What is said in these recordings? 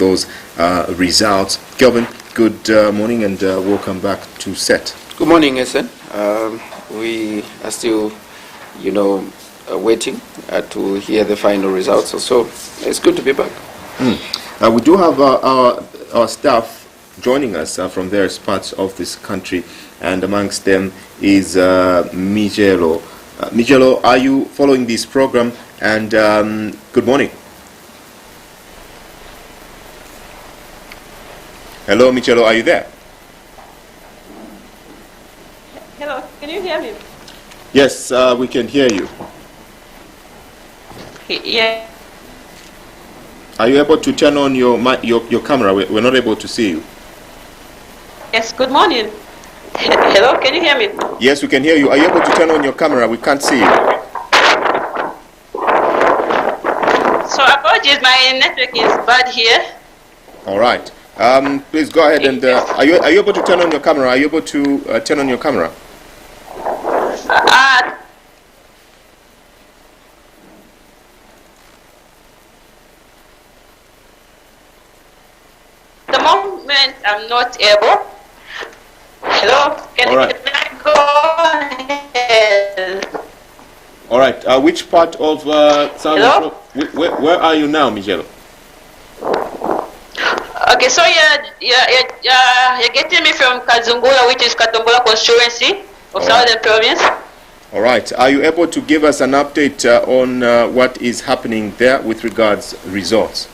those results. Kelvin, good morning and welcome back to SET. Good morning, Essen. We are still, waiting to hear the final results. So it's good to be back. We do have our staff joining us from various parts of this country, and amongst them is Mijelo. Mijelo, are you following this program? And good morning. Hello, Mijelo, are you there? Hello, can you hear me? Yes, we can hear you. Yeah. Are you able to turn on your camera? We're not able to see you. Yes, good morning. Hello, can you hear me? Yes, we can hear you. Are you able to turn on your camera? We can't see you. So apologies, my network is bad here. All right. Please go ahead and are you able to turn on your camera? Are you able to turn on your camera? The moment I'm not able. Hello, can I go ahead? All right. Which part of Hello? Where are you now, Mijelo? Okay, so you're getting me from Kazungura, which is Katombora constituency of Southern Province. All right. Are you able to give us an update on what is happening there with regards results?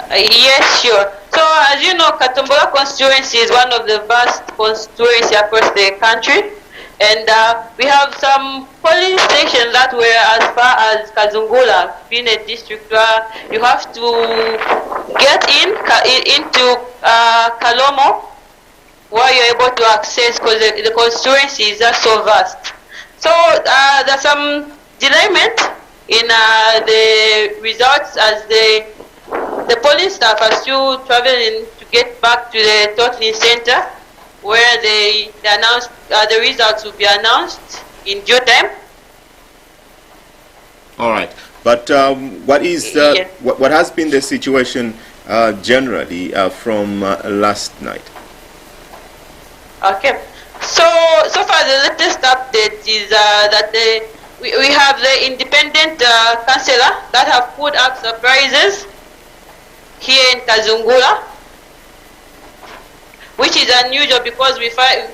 Yes, sure. So as you know, Katombora constituency is one of the vast constituencies across the country. And we have some polling stations that were as far as Kazungura, being a district where you have to get into Kalomo, where you're able to access, because the constituency is just so vast. So there's some delayment in the results as the polling staff are still traveling to get back to the totaling center, where they announced the results will be announced in due time. All right, but what is what has been the situation generally from last night? Okay, so far the latest update is that we have the independent councillor that have put up surprises here in Kazungura, which is unusual because we find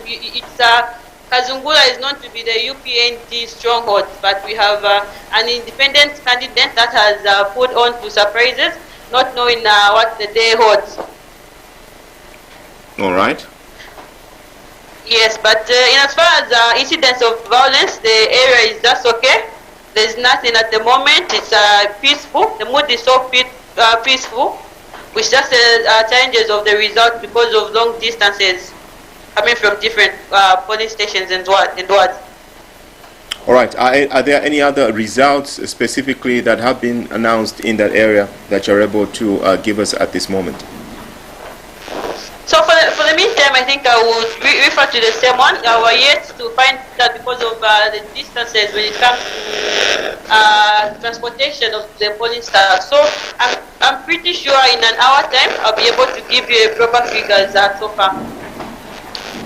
Kazungura is known to be the UPND stronghold, but we have an independent candidate that has put on to surprises, not knowing what the day holds. All right. Yes, but in as far as incidents of violence, the area is just okay. There's nothing at the moment. It's peaceful. The mood is so peaceful, which just challenges of the result because of long distances coming from different polling stations and wards. All right. Are there any other results specifically that have been announced in that area that you're able to give us at this moment? So for the meantime, I think I would refer to the same one. We're yet to find that because of the distances when it comes to transportation of the polling staff. So I'm pretty sure in an hour time I'll be able to give you a proper figures so far.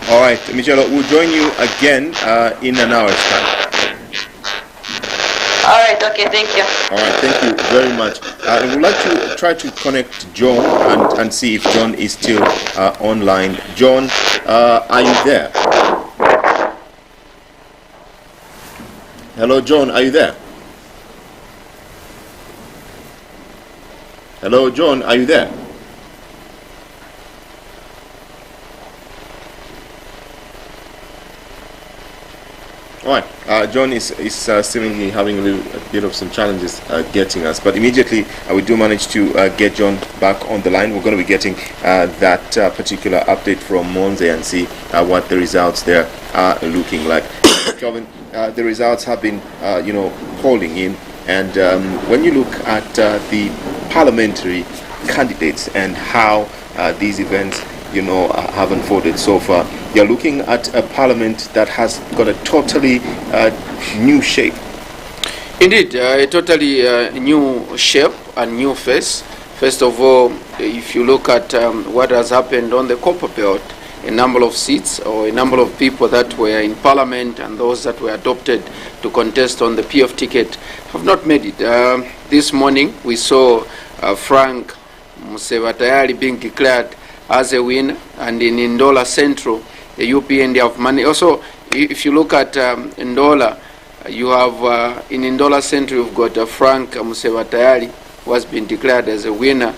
All right, Mijelo, we'll join you again in an hour's time. All right, okay, thank you. All right, thank you very much. I would like to try to connect John and see if John is still online. John, are you there? Hello, John, are you there? Hello, John, are you there? All right. John is seemingly having a bit of some challenges getting us, but immediately we do manage to get John back on the line. We're going to be getting that particular update from Monze and see what the results there are looking like. Kelvin, the results have been, polling in, and when you look at the parliamentary candidates and how these events have unfolded so far, you're looking at a parliament that has got a totally new shape. Indeed, a totally new shape and new face. First of all, if you look at what has happened on the Copperbelt, a number of seats or a number of people that were in Parliament and those that were adopted to contest on the PF ticket have not made it. This morning we saw Frank Musevatayali being declared as a winner, and in Ndola Central, the UPND have managed. Also, if you look at Ndola, you have in Ndola Central you've got Frank Musevatayali, who has been declared as a winner,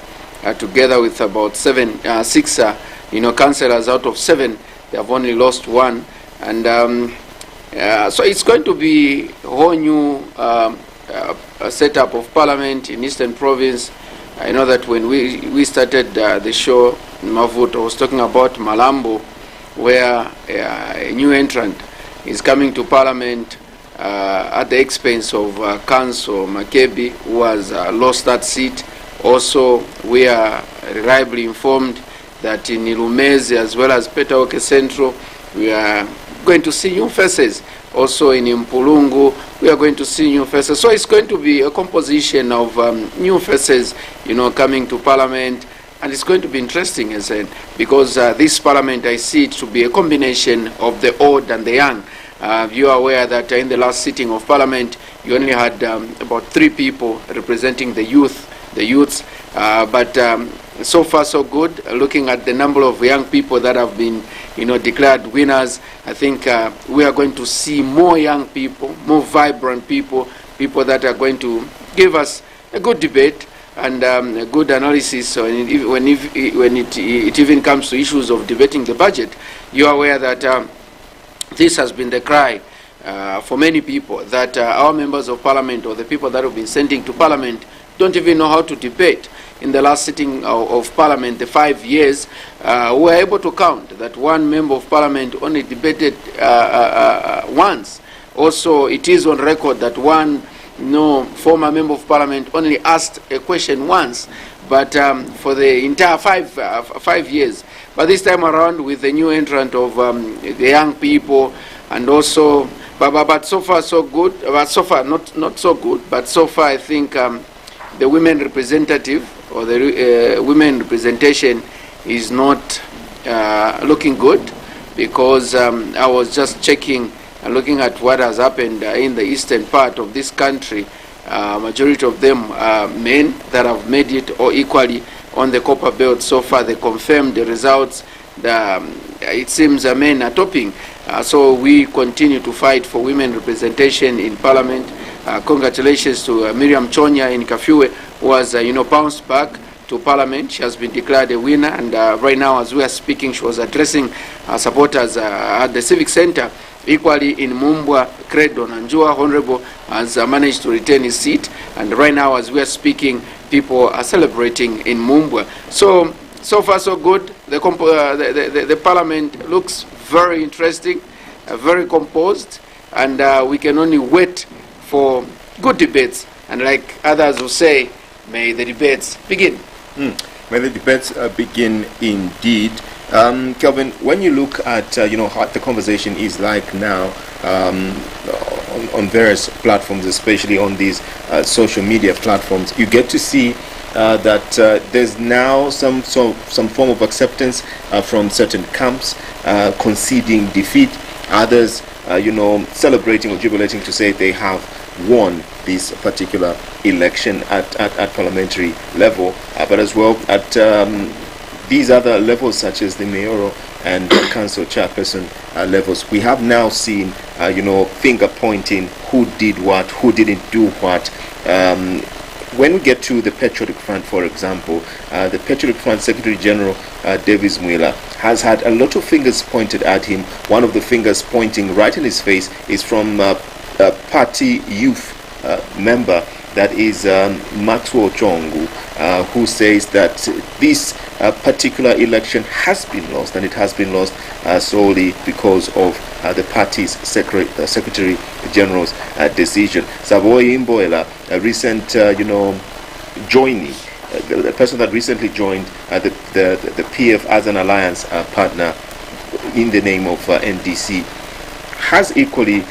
together with about six councillors out of 7. They have only lost 1, and so it's going to be a whole new setup of Parliament in Eastern Province. I know that when we started the show, Mavuto was talking about Malambo, where a new entrant is coming to Parliament at the expense of Council Makebi, who has lost that seat. Also, we are reliably informed that in Ilumezi as well as Petaoke Central, we are going to see new faces. Also in Impulungu, we are going to see new faces. So it's going to be a composition of new faces, coming to Parliament. And it's going to be interesting, as I said, because this Parliament, I see it to be a combination of the old and the young. You are aware that in the last sitting of Parliament, you only had about 3 people representing the youths. But so far so good. Looking at the number of young people that have been, declared winners, I think we are going to see more young people, more vibrant people that are going to give us a good debate and a good analysis. So when it even comes to issues of debating the budget, you are aware that this has been the cry for many people, that our members of Parliament or the people that have been sending to Parliament don't even know how to debate. In the last sitting of Parliament, the 5 years, we were able to count that one member of Parliament only debated once. Also, it is on record that one former member of Parliament only asked a question once, but for the entire 5 years. But this time around, with the new entrant of the young people, and also, but so far so good. But so far not so good. But so far, I think the women representative or the women representation is not looking good, because I was just checking and looking at what has happened in the eastern part of this country. Majority of them are men that have made it, or equally on the Copperbelt. So far, they confirmed the results. It seems men are topping. So we continue to fight for women representation in Parliament. Congratulations to Miriam Chonya in Kafue, who has bounced back to Parliament. She has been declared a winner, and right now, as we are speaking, she was addressing supporters at the Civic Center. Equally in Mumbwa, Credo Nanjua, Honorable, has managed to retain his seat, and right now, as we are speaking, people are celebrating in Mumbwa. So far so good. The Parliament looks very interesting, very composed, and we can only wait for good debates. And like others will say, may the debates begin. May the debates begin indeed. Kelvin, when you look at how the conversation is like now on various platforms, especially on these social media platforms, you get to see that there's now some form of acceptance from certain camps, conceding defeat. Others, celebrating or jubilating to say they have won this particular election at parliamentary level, but as well at these other levels, such as the mayoral and council chairperson levels. We have now seen, finger pointing, who did what, who didn't do what. When we get to the Patriotic Front, for example, the Patriotic Front Secretary General, Davis Mwila, has had a lot of fingers pointed at him. One of the fingers pointing right in his face is from a party youth member, that is Maxwell Chongu, who says that this particular election has been lost, and it has been lost solely because of the party's Secretary General's decision. Savoy Imboela, a recent, joining, the person that recently joined the PF as an alliance partner in the name of NDC, has equally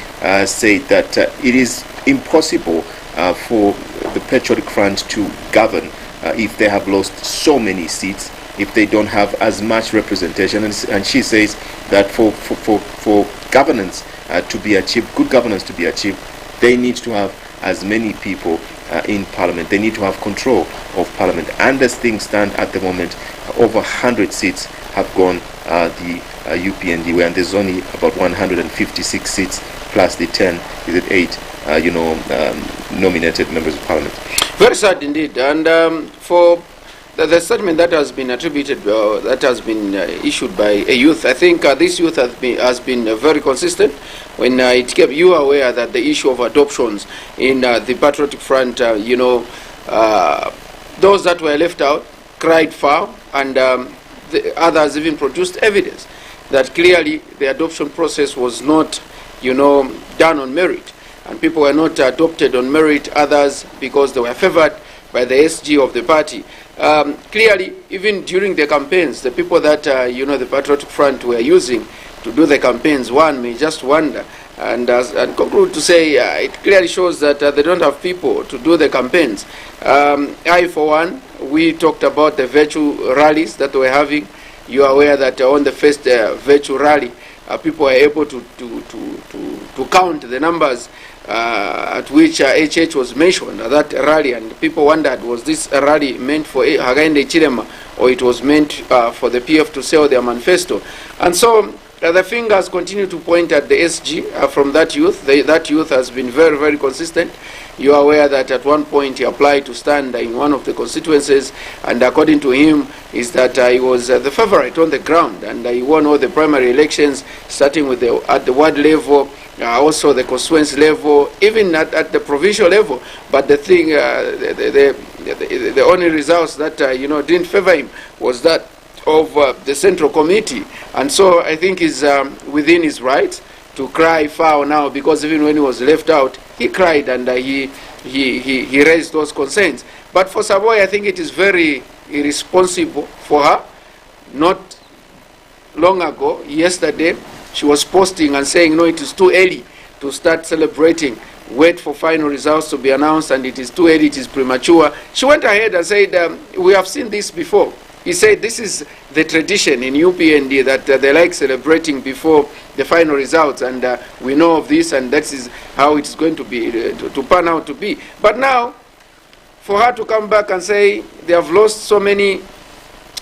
said that it is impossible for the Patriotic Front to govern if they have lost so many seats, if they don't have as much representation. And she says that for governance to be achieved, good governance to be achieved, they need to have as many people in Parliament. They need to have control of Parliament. And as things stand at the moment, over 100 seats have gone the UPND way, and there's only about 156 seats plus the 8 nominated members of Parliament. Very sad indeed. And for the statement that has been attributed, that has been issued by a youth, I think this youth has been very consistent when it kept you aware that the issue of adoptions in the Patriotic Front, those that were left out cried foul, and the others even produced evidence that clearly the adoption process was not, done on merit, and people were not adopted on merit, others because they were favored by the SG of the party. Clearly, even during the campaigns, the people that, the Patriotic Front were using to do the campaigns, one may just wonder and conclude to say it clearly shows that they don't have people to do the campaigns. I, for one, we talked about the virtual rallies that we're having. You are aware that on the first virtual rally, people were able to count the numbers at which HH was mentioned at that rally, and people wondered, was this a rally meant for Hakainde Hichilema, or it was meant for the PF to sell their manifesto? And so the fingers continue to point at the SG from that youth. That youth has been very, very consistent. You are aware that at one point he applied to stand in one of the constituencies, and according to him is that he was the favorite on the ground, and he won all the primary elections, starting with at the ward level, also the constituency level, even at the provincial level. But the thing, the only results that didn't favor him was that of the Central Committee. And so I think he's within his rights to cry foul now, because even when he was left out, he cried and he raised those concerns. But for Savoy, I think it is very irresponsible for her. Not long ago, yesterday, she was posting and saying, no, it is too early to start celebrating. Wait for final results to be announced, and it is too early, it is premature. She went ahead and said, we have seen this before. He said this is the tradition in UPND that they like celebrating before the final results, and we know of this, and that is how it's going to be, to pan out to be. But now, for her to come back and say they have lost so many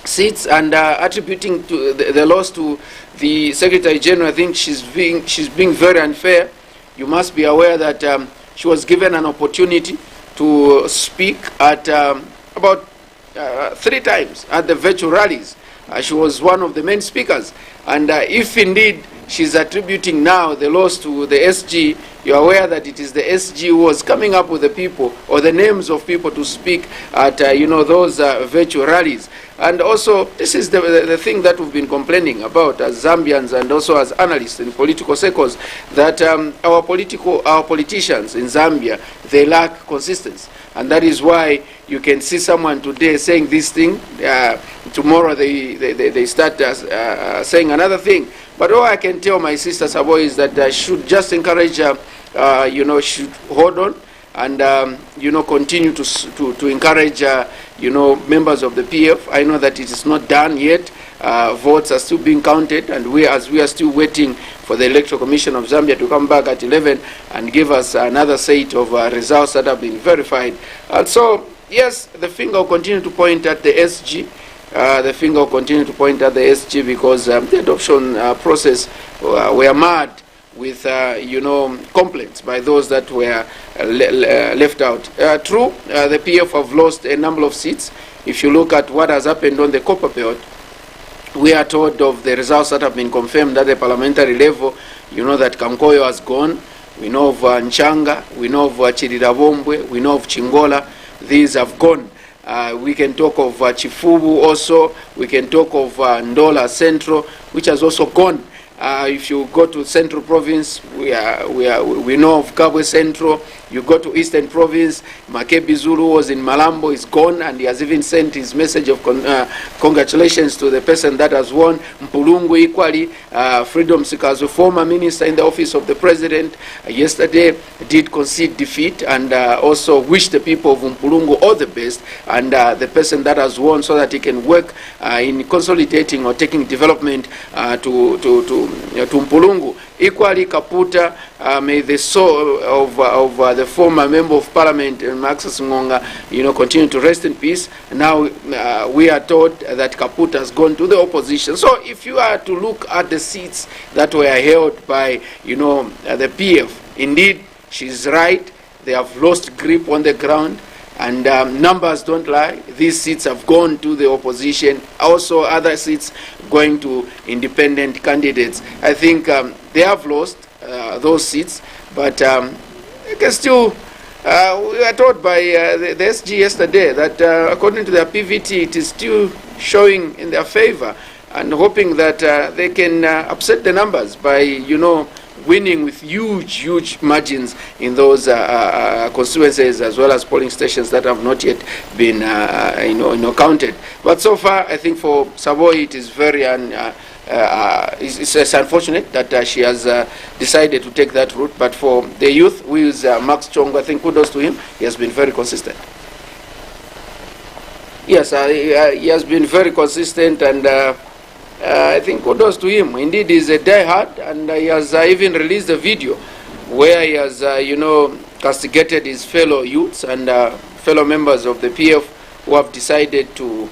seats and attributing to the loss to the Secretary General, I think she's being very unfair. You must be aware that she was given an opportunity to speak at about 3 times at the virtual rallies. She was one of the main speakers, and if indeed she's attributing now the loss to the SG, you're aware that it is the SG who was coming up with the people or the names of people to speak at those virtual rallies. And also, this is the thing that we've been complaining about as Zambians and also as analysts in political circles, that our politicians in Zambia, they lack consistency. And that is why you can see someone today saying this thing, tomorrow they start saying another thing. But all I can tell my sister Sabo is that I should just encourage, should hold on and, continue to encourage, members of the PF. I know that it is not done yet. Votes are still being counted, and we are still waiting for the Electoral Commission of Zambia to come back at 11 and give us another set of results that have been verified. And so, yes, the finger will continue to point at the SG. The finger will continue to point at the SG because the adoption process were marred with, complaints by those that were left out. True, the PF have lost a number of seats. If you look at what has happened on the Copperbelt, we are told of the results that have been confirmed at the parliamentary level. You know that Kankoyo has gone. We know of Nchanga. We know of Chirirabombwe. We know of Chingola. These have gone. We can talk of Chifubu also. We can talk of Ndola Central, which has also gone. If you go to Central Province, we know of Kabwe Central. You go to Eastern Province, Makebi Zulu was in Malambo, is gone, and he has even sent his message of congratulations to the person that has won. Mpulungu equally, Freedom Sikazu, former minister in the office of the president, yesterday did concede defeat and also wish the people of Mpulungu all the best, and the person that has won, so that he can work in consolidating or taking development to Mpulungu. Equally, Kaputa, may the soul of the former member of parliament, Maxus Ngonga, continue to rest in peace. Now we are told that Kaputa has gone to the opposition. So if you are to look at the seats that were held by, the PF, indeed, she's right. They have lost grip on the ground. And numbers don't lie. These seats have gone to the opposition. Also, other seats going to independent candidates. I think they have lost those seats, but they can still. We were told by the SG yesterday that according to their PVT, it is still showing in their favor, and hoping that they can upset the numbers by, winning with huge margins in those constituencies, as well as polling stations that have not yet been counted. But so far, I think for Savoy it is very it's unfortunate that she has decided to take that route. But for the youth, who is Max Chong, I think kudos to him. He has been very consistent. Yes, he has been very consistent, and I think kudos to him. Indeed, he's a diehard, and he has even released a video where he has, castigated his fellow youths and fellow members of the PF who have decided to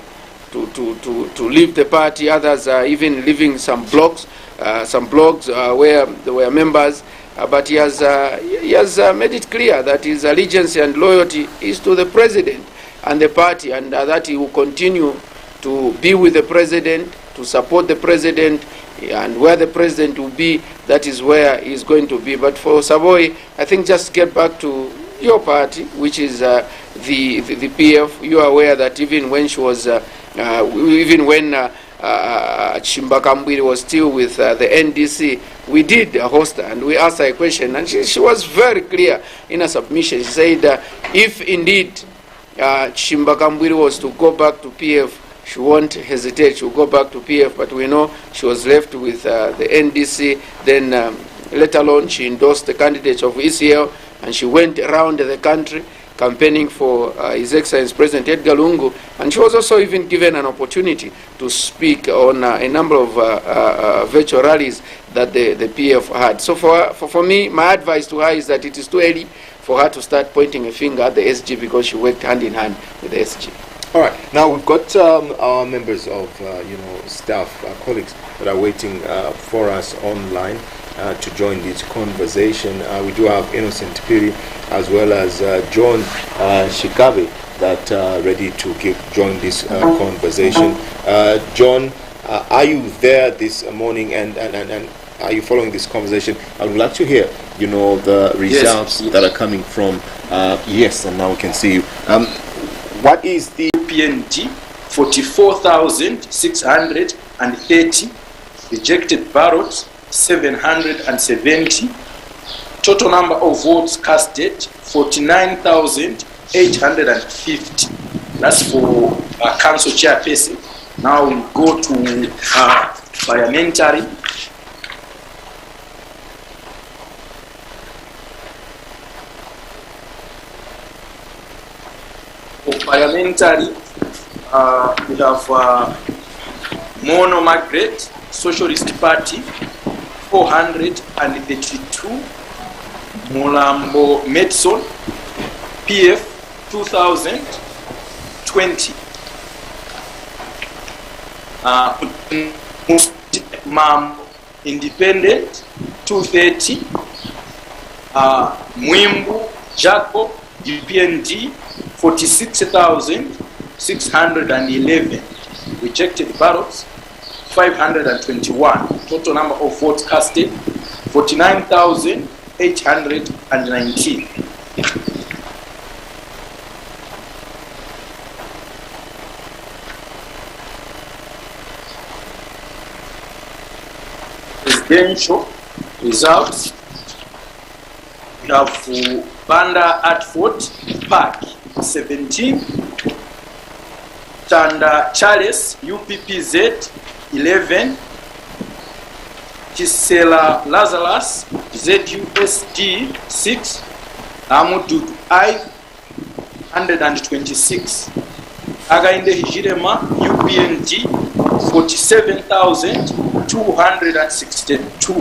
leave the party. Others are even leaving some blogs where they were members. But he has made it clear that his allegiance and loyalty is to the president and the party, and that he will continue to be with the president, to support the president, and where the president will be, that is where he's going to be. But for Savoy, I think just get back to your party, which is the PF. You are aware that even when she was, Chimbakambwiri was still with the NDC, we did host her and we asked her a question, and she was very clear in her submission. She said if indeed Chimbakambwiri was to go back to PF, she won't hesitate, she'll go back to PF, but we know she was left with the NDC. Then let alone she endorsed the candidates of ECL, and she went around the country campaigning for His Excellency President Edgar Lungu, and she was also even given an opportunity to speak on a number of virtual rallies that the PF had. So for me, my advice to her is that it is too early for her to start pointing a finger at the SG, because she worked hand in hand with the SG. All right. Now we've got our members of staff, our colleagues that are waiting for us online to join this conversation. We do have Innocent Piri as well as John Shikabe that are ready to join this conversation. John, are you there this morning, and are you following this conversation? I would like to hear, the results that are coming from. Yes, and now we can see you. What is the PNG? 44,630 rejected ballots, 770. Total number of votes casted 49,850. That's for council chairperson. Now we go to parliamentary. For parliamentary, we have Mono Margaret, Socialist Party, 432. Mulambo Medson, PF, 2020. Mambo Independent, 230. Mwimbu Jacob, UPND, 46,611. Rejected ballots, 521. Total number of votes casted, 49,819. Presidential results. We have Banda Atford Park 17, Tanda Charles UPPZ 11, Kisela Lazarus ZUSD 6, Amudud I 126, Againde Hijirema UPNG 47,262,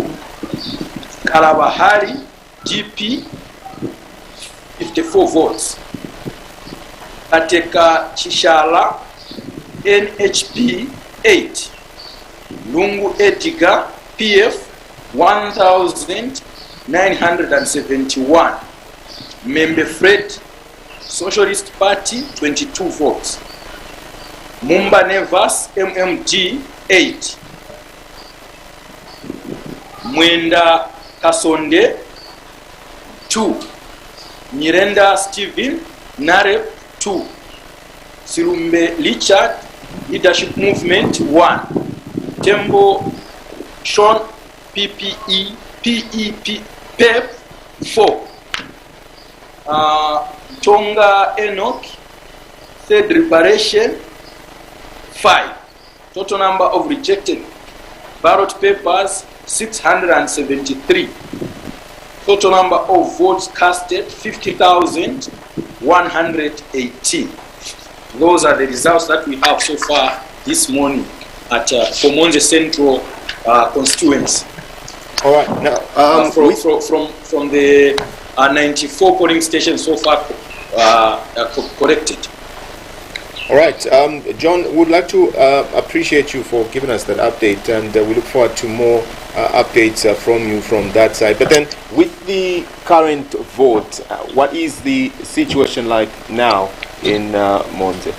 Kalabahari GP 54 votes, Ateka Chishala NHP 8, Lungu Edgar PF 1,971, Membe Fred Socialist Party 22 votes, Mumba Nevas MMG 8, Mwenda Kasonde 2, Mirenda Stephen Narep 2, Silumbe Richard Leadership Movement 1, Tembo Sean PEP 4, Tonga Enoch Third Reparation 5. Total number of rejected ballot papers 673. Total number of votes casted 50,118. Those are the results that we have so far this morning at Fomonze Central constituency. All right. Now, from the 94 polling stations so far collected. all right. John, would like to appreciate you for giving us that update, and we look forward to more updates from you from that side. But then, with the current vote, what is the situation like now in Monze?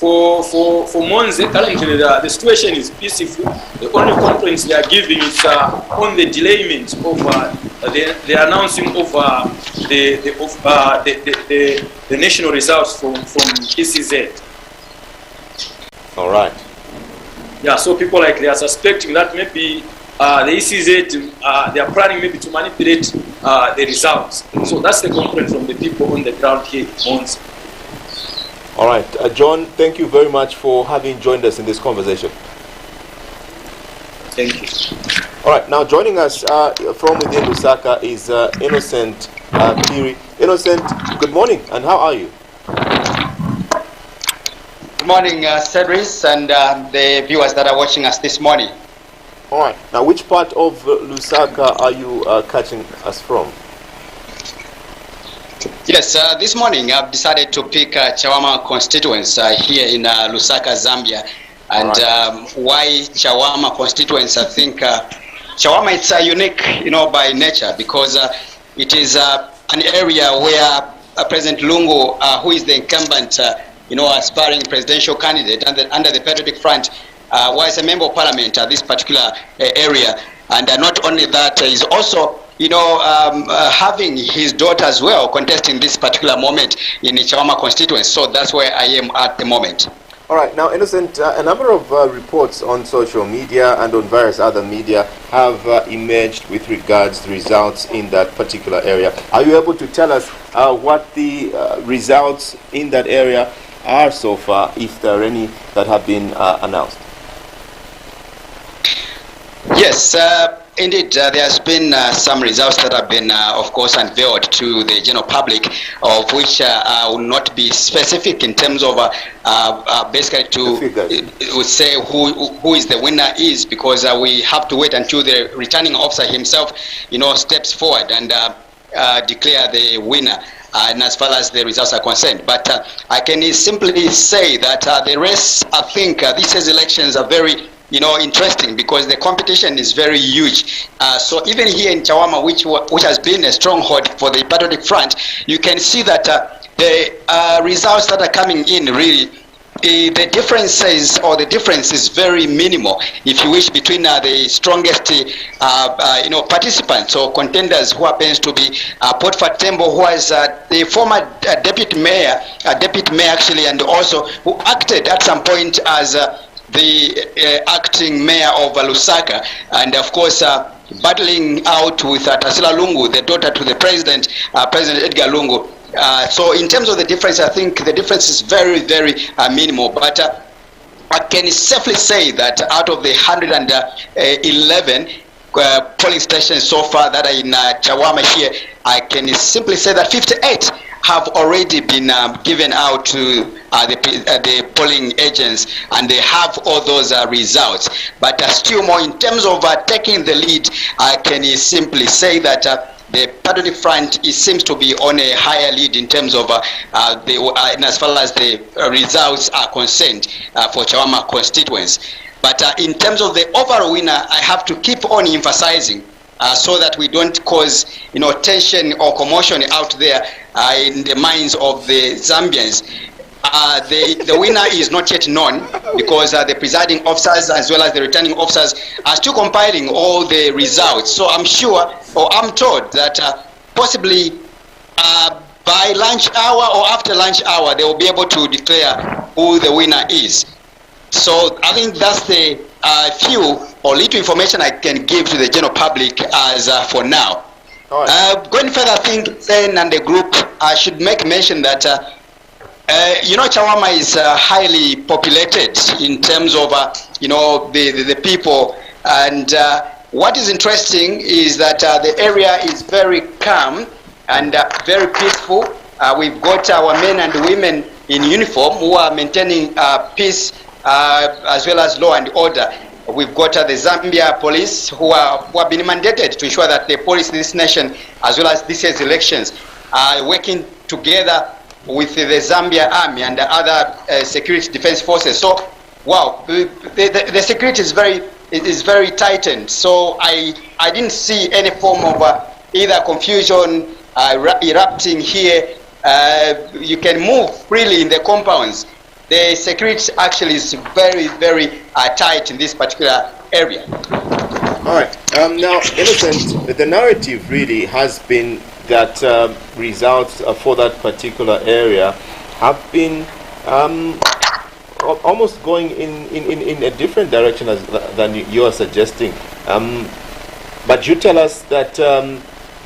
For Monze, currently the situation is peaceful. The only complaints they are giving is on the delayment of the announcing of the national results from ECZ. All right. Yeah, so people they are suspecting that maybe the ECZ they are planning maybe to manipulate the results. So that's the complaint from the people on the ground here in Monze. All right, John, thank you very much for having joined us in this conversation. Thank you. All right, now joining us from within Lusaka is Innocent Piri. Innocent, good morning, and how are you? Good morning, Cedric, and the viewers that are watching us this morning. All right, now which part of Lusaka are you catching us from? Yes, this morning I've decided to pick Chawama constituency here in Lusaka, Zambia. And why Chawama constituency? I think Chawama is unique, by nature, because it is an area where President Lungu, who is the incumbent, aspiring presidential candidate under the Patriotic Front, was a member of parliament at this particular area. And not only that, he's also having his daughter as well contesting this particular moment in the Chawama constituency. So that's where I am at the moment. All right, now Innocent, a number of reports on social media and on various other media have emerged with regards to results in that particular area. Are you able to tell us what the results in that area are so far, if there are any that have been announced? Yes, indeed, there has been some results that have been, of course, unveiled to the general public, of which I will not be specific in terms of basically to say who is the winner is, because we have to wait until the returning officer himself, steps forward and declare the winner. And as far as the results are concerned, but I can simply say that the race, I think these elections are very interesting, because the competition is very huge. So even here in Chawama, which has been a stronghold for the Patriotic Front, you can see that the results that are coming in, really, the difference is very minimal, if you wish, between the strongest participants or contenders, who happens to be Potfa Tembo, who is the former deputy mayor actually, and also who acted at some point as the acting mayor of Lusaka, and of course battling out with Tasila Lungu, the daughter to the president, President Edgar Lungu. So in terms of the difference, I think the difference is very, very minimal. But I can safely say that out of the 111 polling stations so far that are in Chawama here, I can simply say that 58 have already been given out to the polling agents, and they have all those results. But still more, in terms of taking the lead, I can simply say that the Patriotic Front seems to be on a higher lead in terms of as far as the results are concerned for Chawama constituents. But in terms of the overall winner, I have to keep on emphasizing so that we don't cause tension or commotion out there in the minds of the Zambians. The winner is not yet known because the presiding officers as well as the returning officers are still compiling all the results. So I'm sure, or I'm told that possibly by lunch hour or after lunch hour, they will be able to declare who the winner is. So I think that's the few or little information I can give to the general public as for now. Right. Going further, I think Zen and the group should make mention that Chawama is highly populated in terms of the people, and what is interesting is that the area is very calm and very peaceful. We've got our men and women in uniform who are maintaining peace as well as law and order. We've got the Zambia police who have been mandated to ensure that they police this nation as well as this year's elections, working together with the Zambia army and the other security defense forces. So, wow, the security is very tightened. So I didn't see any form of either confusion erupting here. You can move freely in the compounds. The security actually is very, very tight in this particular area. All right. Now, Innocent, the narrative really has been that results for that particular area have been almost going in a different direction than you are suggesting. But you tell us that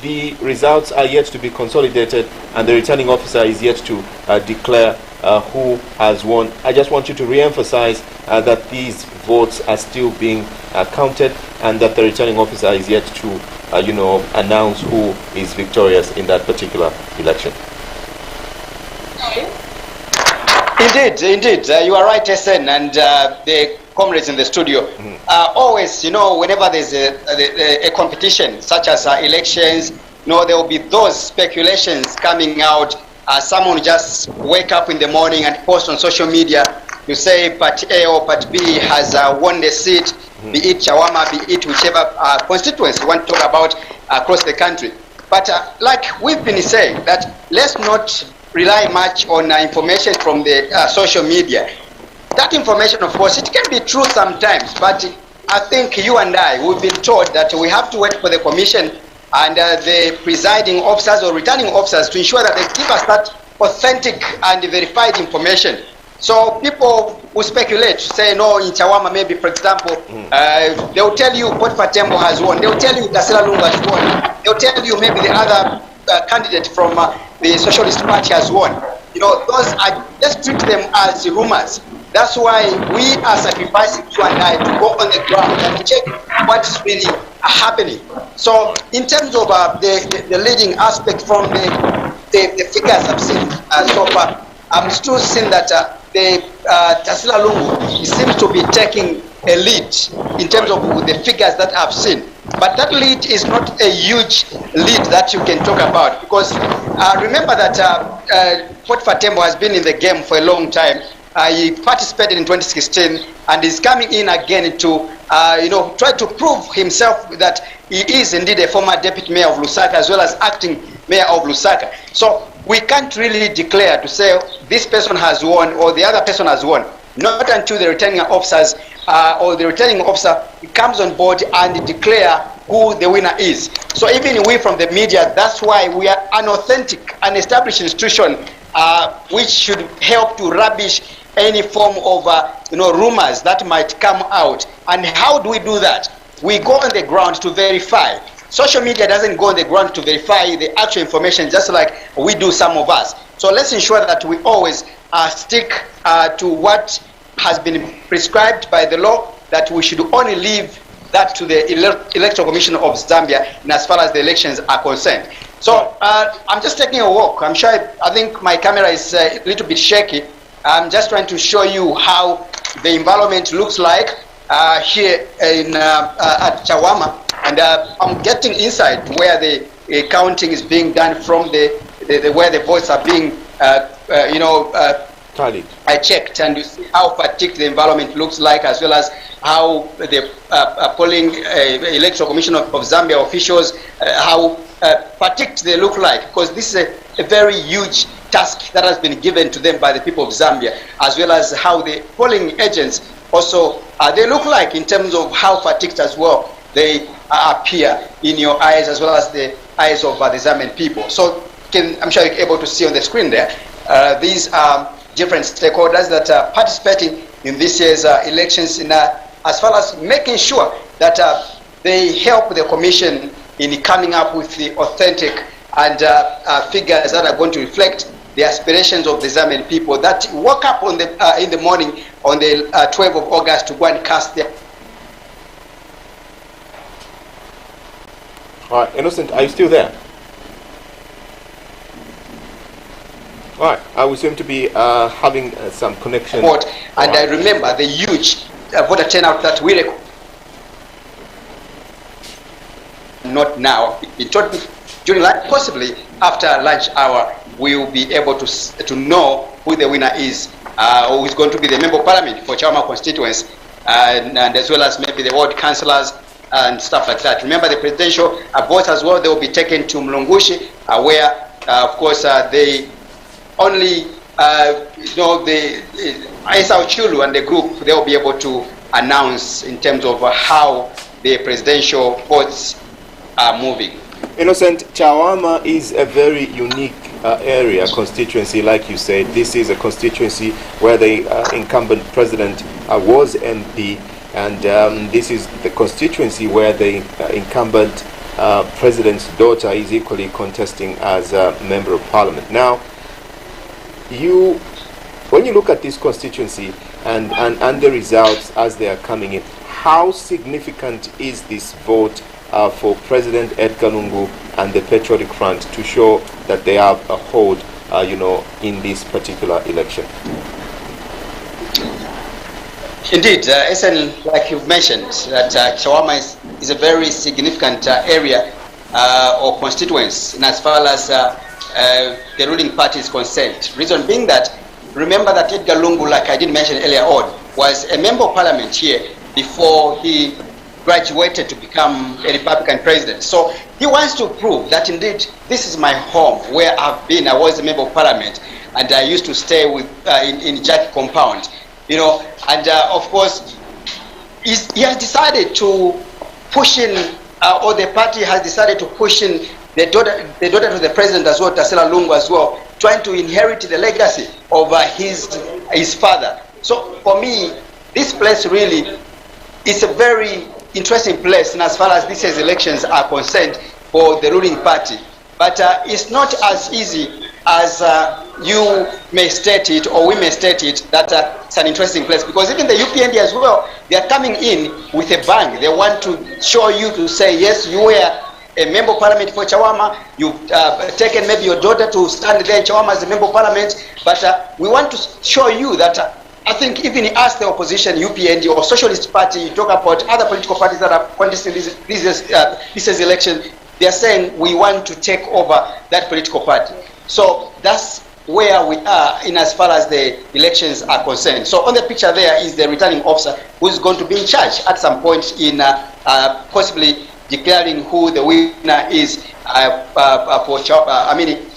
the results are yet to be consolidated and the returning officer is yet to declare who has won. I just want you to re-emphasize that these votes are still being counted and that the returning officer is yet to announce who is victorious in that particular election. Indeed, you are right, SN, and the comrades in the studio. Always, whenever there's a competition, such as elections, there will be those speculations coming out. Someone just wake up in the morning and post on social media to say Part A or Part B has won the seat, be it Chawama, be it whichever constituency you want to talk about across the country. But like we've been saying, that let's not rely much on information from the social media. That information, of course, it can be true sometimes, but I think you and I, we've been told that we have to wait for the commission and the presiding officers or returning officers to ensure that they give us that authentic and verified information. So people who speculate, say no, in Chawama maybe, for example, they'll tell you Potfatembo has won. They'll tell you Tasila Lungu has won. They'll tell you maybe the other candidate from the Socialist Party has won. Those are, let's treat them as rumors. That's why we are sacrificing you and I to go on the ground and check what's really happening. So in terms of the leading aspect from the figures I've seen so far, I'm still seeing that the Tasila Lungu seems to be taking a lead in terms of the figures that I've seen. But that lead is not a huge lead that you can talk about, because remember that Potfatembo has been in the game for a long time. He participated in 2016 and is coming in again to try to prove himself that he is indeed a former deputy mayor of Lusaka as well as acting mayor of Lusaka. So we can't really declare to say this person has won or the other person has won, not until the returning officers or the returning officer comes on board and declare who the winner is. So even we from the media, that's why we are an authentic, an established institution which should help to rubbish any form of rumors that might come out. And how do we do that? we go on the ground to verify. Social media doesn't go on the ground to verify the actual information, just like we do, some of us. So let's ensure that we always stick to what has been prescribed by the law, that we should only leave that to the Electoral Commission of Zambia in as far as the elections are concerned. So I'm just taking a walk. I think my camera is a little bit shaky. I'm just trying to show you how the environment looks like here at Chawama. And I'm getting inside where the counting is being done from where the votes are being, tallied. I checked, and you see how fatigued the environment looks like, as well as how the polling Electoral Commission of Zambia officials, how fatigued they look like, because this is a very huge task that has been given to them by the people of Zambia, as well as how the polling agents also, they look like in terms of how fatigued as well they appear in your eyes, as well as the eyes of the Zambian people. So I'm sure you're able to see on the screen there, these are different stakeholders that are participating in this year's elections, as far as making sure that they help the commission in coming up with the authentic and figures that are going to reflect the aspirations of the Zambian people that woke up on in the morning on the 12th of August to go and cast their... All right, Innocent, are you still there? All right, we seem to be having some connection. And I remember the huge voter turnout that we record. Not now. During lunch, possibly after lunch hour, we will be able to know who the winner is, who is going to be the member of parliament for Chawama constituency, and as well as maybe the ward councillors and stuff like that. Remember, the presidential votes as well, they will be taken to Mlungushi, where, of course, they only, the Aisa Chulu and the group, they will be able to announce in terms of how the presidential votes are moving. Innocent, Chawama is a very unique area, constituency, like you said. This is a constituency where the incumbent president was MP, and this is the constituency where the incumbent president's daughter is equally contesting as a member of parliament. Now, when you look at this constituency and the results as they are coming in, how significant is this vote for President Edgar Lungu and the Patriotic Front to show that they have a hold, in this particular election? Indeed, like you've mentioned, that Chawama is a very significant area or constituency, and as far as the ruling party is concerned. Reason being that, remember that Edgar Lungu, like I did mention earlier on, was a member of parliament here before he graduated to become a Republican president. So he wants to prove that indeed this is my home, where I've been. I was a member of parliament, and I used to stay with in Jack compound, and of course he has decided to push in, or the party has decided to push in the daughter to the president as well, Tasela Lungu as well, trying to inherit the legacy of his father. So for me, this place really is a very interesting place, and as far as these elections are concerned for the ruling party. But it's not as easy as you may state it, or we may state it, that it's an interesting place, because even the UPND as well, they are coming in with a bang. They want to show you, to say, yes, you were a member of parliament for Chawama, you've taken maybe your daughter to stand there in Chawama as a member of parliament, but we want to show you that I think even as the opposition, UPND or Socialist Party, you talk about other political parties that are contesting this election, they are saying we want to take over that political party. So that's where we are in as far as the elections are concerned. So on the picture there is the returning officer who is going to be in charge at some point in possibly declaring who the winner is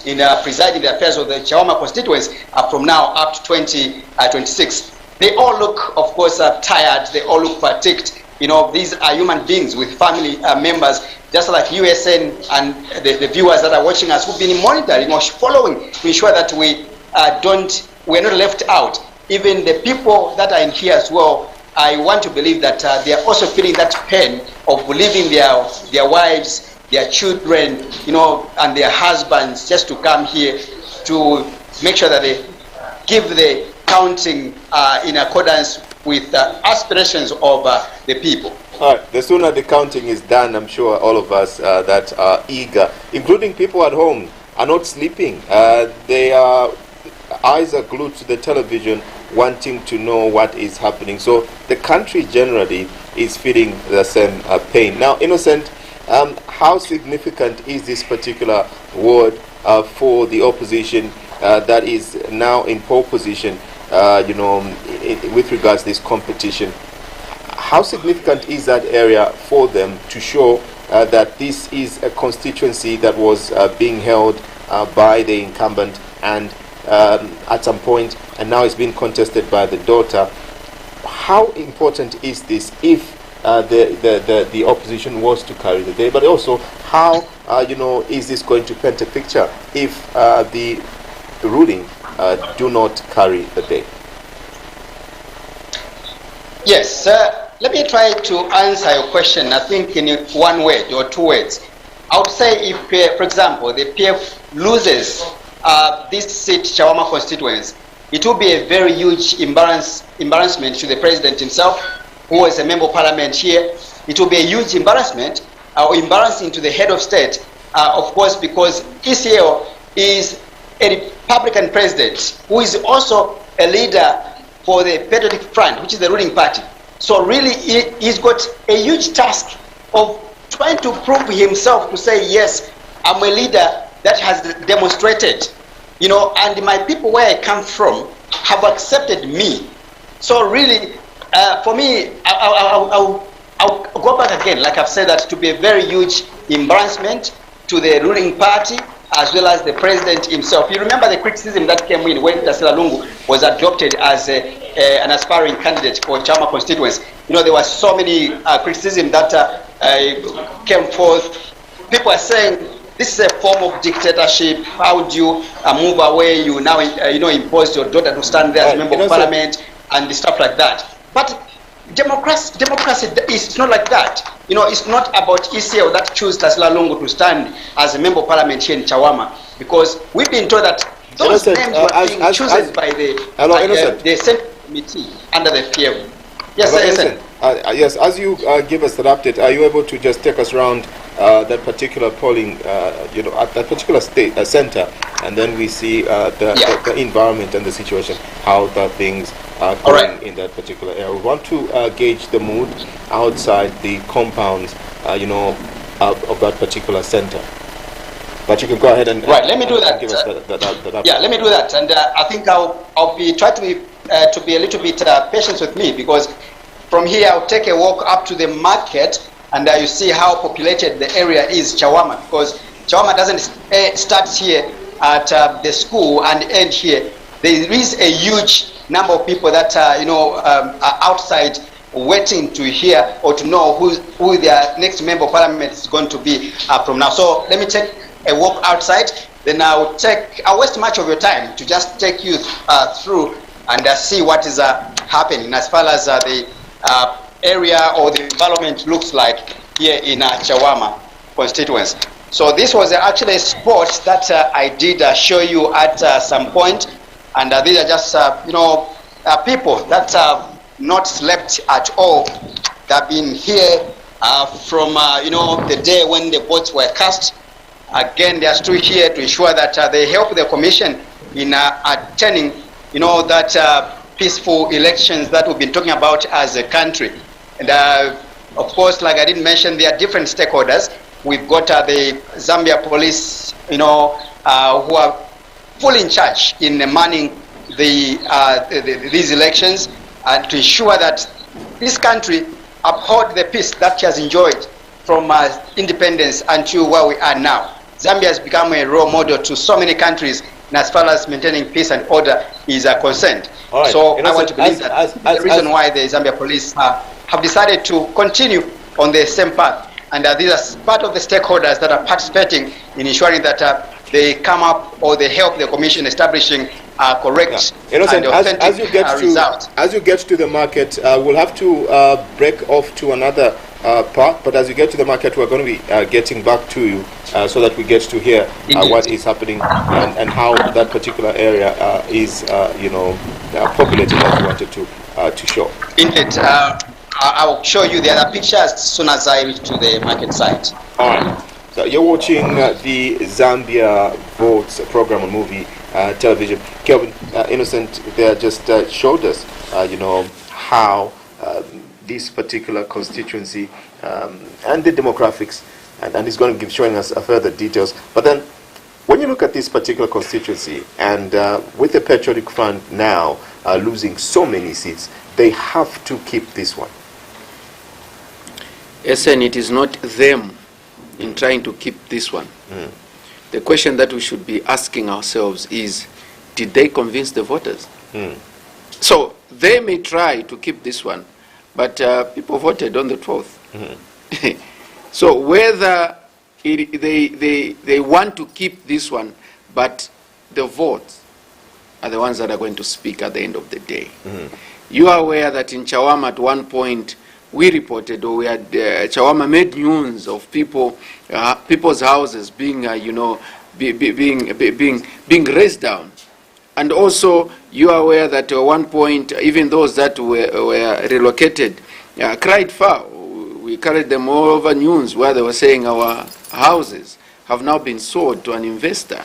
in presiding the affairs of the Chawama constituency from now up to 2026. They all look, of course, tired. They all look fatigued. These are human beings with family members, just like USN and the viewers that are watching us, who've been monitoring or following to ensure that we're not left out. Even the people that are in here as well, I want to believe that they are also feeling that pain of leaving their wives, their children, and their husbands just to come here to make sure that they give the counting in accordance with the aspirations of the people. All right, the sooner the counting is done, I'm sure all of us that are eager, including people at home, are not sleeping. Their eyes are glued to the television, wanting to know what is happening. So the country generally is feeling the same pain. Now, Innocent, how significant is this particular word for the opposition that is now in pole position, with regards to this competition? How significant is that area for them to show that this is a constituency that was being held by the incumbent and at some point, and now it's being contested by the daughter? How important is this if the opposition was to carry the day? But also, how is this going to paint a picture if the ruling do not carry the day? Yes, let me try to answer your question, I think, in one word or two words. I would say if, for example, the PF loses this seat, Chawama constituency, it will be a very huge embarrassment to the president himself, who is a member of parliament here. It will be a huge embarrassment, or embarrassing to the head of state, of course, because ECL is a Republican president who is also a leader for the Patriotic Front, which is the ruling party. So really, he's got a huge task of trying to prove himself to say, yes, I'm a leader that has demonstrated, and my people where I come from have accepted me. So really, for me, I'll go back again, like I've said, that to be a very huge embarrassment to the ruling party as well as the president himself. You remember the criticism that came in when Tasila Lungu was adopted as an aspiring candidate for Chawama constituency. There was so many criticism that came forth. People are saying this is a form of dictatorship. How do you move away? You now impose your daughter to stand there as a member of parliament and stuff like that. But democracy is not like that. It's not about ECL that choose Tasila Lungu to stand as a member of parliament here in Chawama, because we've been told that those names were being chosen by the Senate committee under the PF. Yes, sir. Yes, as you give us that update, are you able to just take us around that particular polling, at that particular center, and then we see the environment and the situation, how the things are going in that particular area. We want to gauge the mood outside the compounds, of that particular center. But you can go ahead and let me do that. Give us that yeah, let me do that, and I think I'll be try to be a little bit patient with me, because from here I'll take a walk up to the market, and you see how populated the area is, Chawama, because Chawama doesn't start here at the school and end here. There is a huge number of people that are outside waiting to hear or to know who their next member of parliament is going to be from now. So let me take a walk outside, then I'll waste much of your time to just take you through and see what is happening as far as the area or the environment looks like here in Chawama constituency. So this was actually a spot that I did show you at some point, and these are just people that have not slept at all. They've been here from the day when the votes were cast. Again, they are still here to ensure that they help the commission in attending that peaceful elections that we've been talking about as a country. And of course, like I didn't mention, there are different stakeholders. We've got the Zambia police, who are fully in charge in manning these elections, and to ensure that this country uphold the peace that she has enjoyed from independence until where we are now. Zambia has become a role model to so many countries, and as far as maintaining peace and order is concerned. Right. So I want to believe that the reason why the Zambia police have decided to continue on the same path, and these are part of the stakeholders that are participating in ensuring that they come up or they help the commission establishing correct Innocent, and authentic as you get result. as you get to the market, we'll have to break off to another part. But as you get to the market, we're going to be getting back to you so that we get to hear what is happening and how that particular area is, populated as you wanted to show. Indeed. I'll show you the other pictures as soon as I reach to the market site. All right. So you're watching the Zambia Votes program on movie television. Kelvin, Innocent there just showed us, how this particular constituency and the demographics, and he's going to showing us further details. But then, when you look at this particular constituency, and with the Patriotic Front now losing so many seats, they have to keep this one. SN, it is not them in trying to keep this one. The question that we should be asking ourselves is, did they convince the voters? So they may try to keep this one, but people voted on the 12th. So whether they want to keep this one, but the votes are the ones that are going to speak at the end of the day. You are aware that in Chawama at one point we reported, or we had Chawama made news of people's houses being being razed down. And also you are aware that at one point even those that were relocated cried foul. We carried them all over news where they were saying our houses have now been sold to an investor.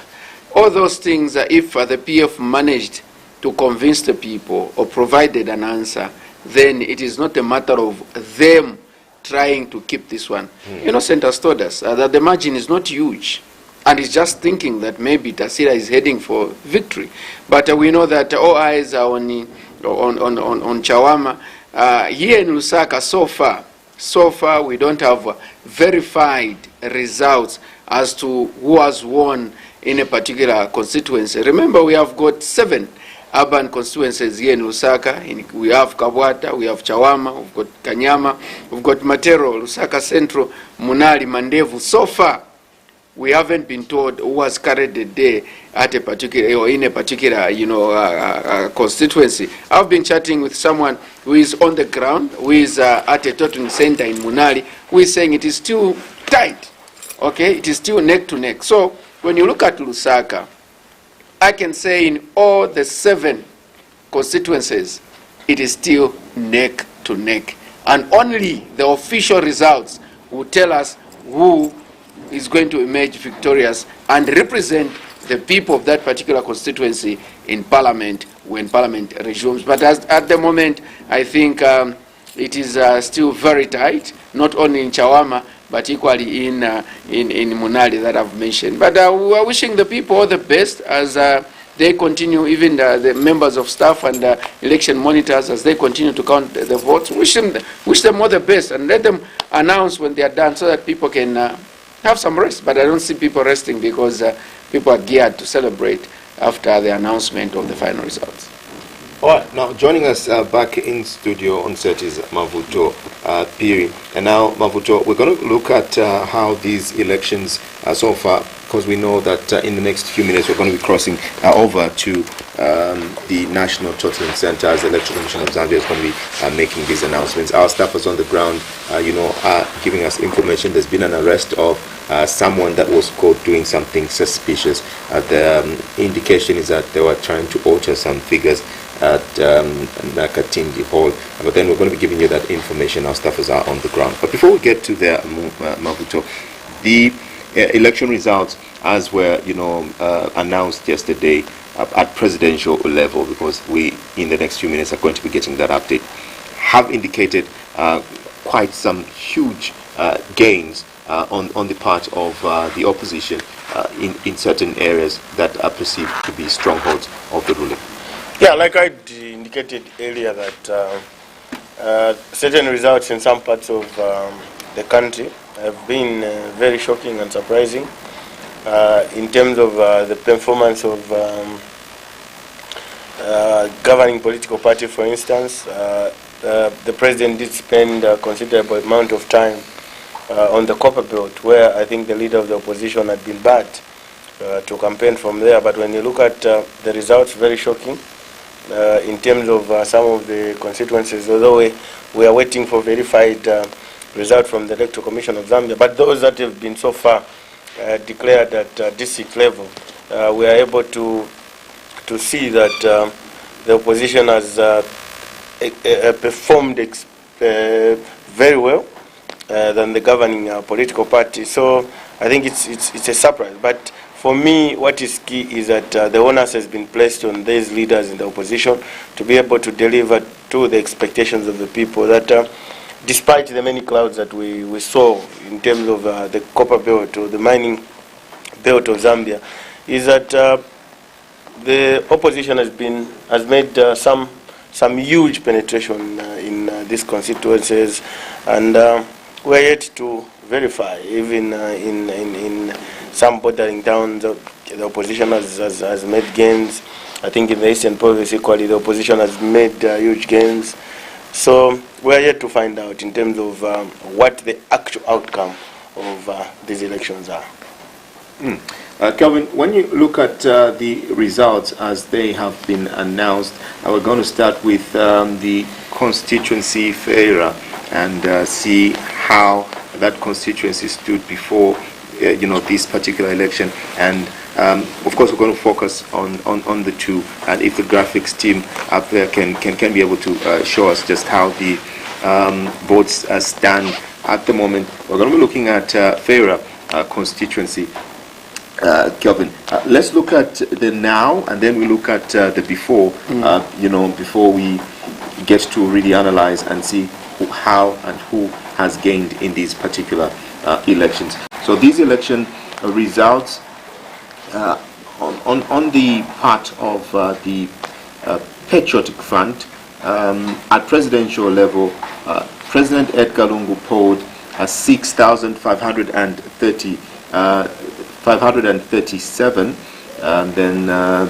All those things, if the PF managed to convince the people or provided an answer, then it is not a matter of them trying to keep this one. Innocent has told us that the margin is not huge, and he's just thinking that maybe Tasira is heading for victory. But we know that all eyes are on Chawama. Here in Lusaka, so far we don't have verified results as to who has won in a particular constituency. Remember, we have got 7 urban constituencies here in Lusaka. We have Kabwata, we have Chawama, we've got Kanyama, we've got Matero, Lusaka Central, Munali, Mandevu. So far, we haven't been told who has carried the day at a particular, or in a particular, constituency. I've been chatting with someone who is on the ground, who is at a totem center in Munali, who is saying it is still tight. Okay, it is still neck to neck. So when you look at Lusaka, I can say in all the 7 constituencies, it is still neck to neck. And only the official results will tell us who is going to emerge victorious and represent the people of that particular constituency in Parliament when Parliament resumes. But at the moment, I think it is still very tight, not only in Chawama, but equally in Munali that I've mentioned. But we are wishing the people all the best as they continue, even the members of staff and election monitors, as they continue to count the votes. Wish them all the best and let them announce when they are done so that people can have some rest. But I don't see people resting because people are geared to celebrate after the announcement of the final results. All right, now joining us back in studio on set is Mavuto Piri. And now, Mavuto, we're going to look at how these elections so far, because we know that in the next few minutes we're going to be crossing over to the National Totaling Center as the Electoral Commission of Zambia is going to be making these announcements. Our staffers on the ground, are giving us information. There's been an arrest of someone that was caught doing something suspicious. The indication is that they were trying to alter some figures at Nakatindi Hall. But then we're going to be giving you that information. Our staffers are on the ground. But before we get to there, Mavuto, the election results, as were announced yesterday at presidential level, because we in the next few minutes are going to be getting that update, have indicated quite some huge gains on the part of the opposition in certain areas that are perceived to be strongholds of the ruling. Yeah, like I indicated earlier, that certain results in some parts of the country have been very shocking and surprising in terms of the performance of governing political party. For instance, the president did spend a considerable amount of time on the Copperbelt, where I think the leader of the opposition had been bad. to campaign from there. But when you look at the results, very shocking in terms of some of the constituencies, although we are waiting for verified result from the Electoral Commission of Zambia. But those that have been so far declared at district level, we are able to see that the opposition has performed very well than the governing political party. So I think it's a surprise. But for me, what is key is that the onus has been placed on these leaders in the opposition to be able to deliver to the expectations of the people, that despite the many clouds that we saw in terms of the Copperbelt or the mining belt of Zambia, is that the opposition has made some huge penetration in these constituencies, and we're yet to verify. Even in some bordering towns, the opposition has made gains. I think in the Eastern Province equally, the opposition has made huge gains. So we're yet to find out in terms of what the actual outcome of these elections are. Kelvin, when you look at the results as they have been announced, we're going to start with the constituency Feira and see how that constituency stood before this particular election, and of course we're going to focus on the two, and if the graphics team up there can be able to show us just how the votes stand at the moment. We're going to be looking at Feira constituency. Kelvin, let's look at the now, and then we look at the before, before we get to really analyze and see how and who has gained in these particular elections. So these election results on the part of the Patriotic Front, at presidential level, President Edgar Lungu polled 537, and then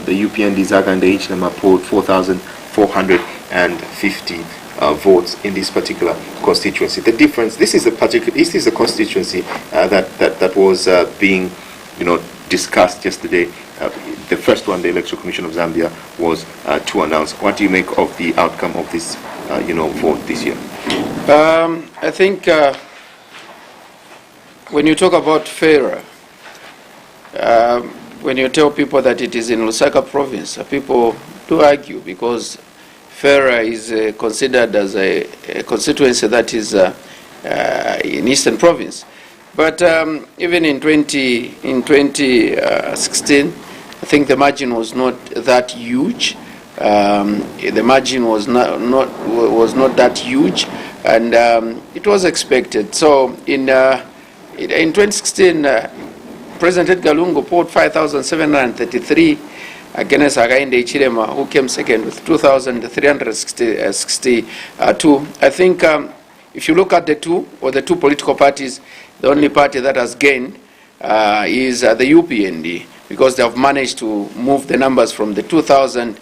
the UPND Zaga and the HLM polled 4,450 votes in this particular constituency. The difference, this is a constituency that was being discussed yesterday. The first one, the Electoral Commission of Zambia, was to announce. What do you make of the outcome of this vote this year? I think when you talk about Feira, when you tell people that it is in Lusaka province, people do argue, because Feira is considered as a constituency that is in Eastern Province. But even in 2016, I think the margin was not that huge. The margin was not that huge, and it was expected. So in 2016. President Edgar Lungu polled 5,733 against Hakainde Hichilema, who came second with 2,362. I think if you look at the two political parties, the only party that has gained is the UPND, because they have managed to move the numbers from the 2,000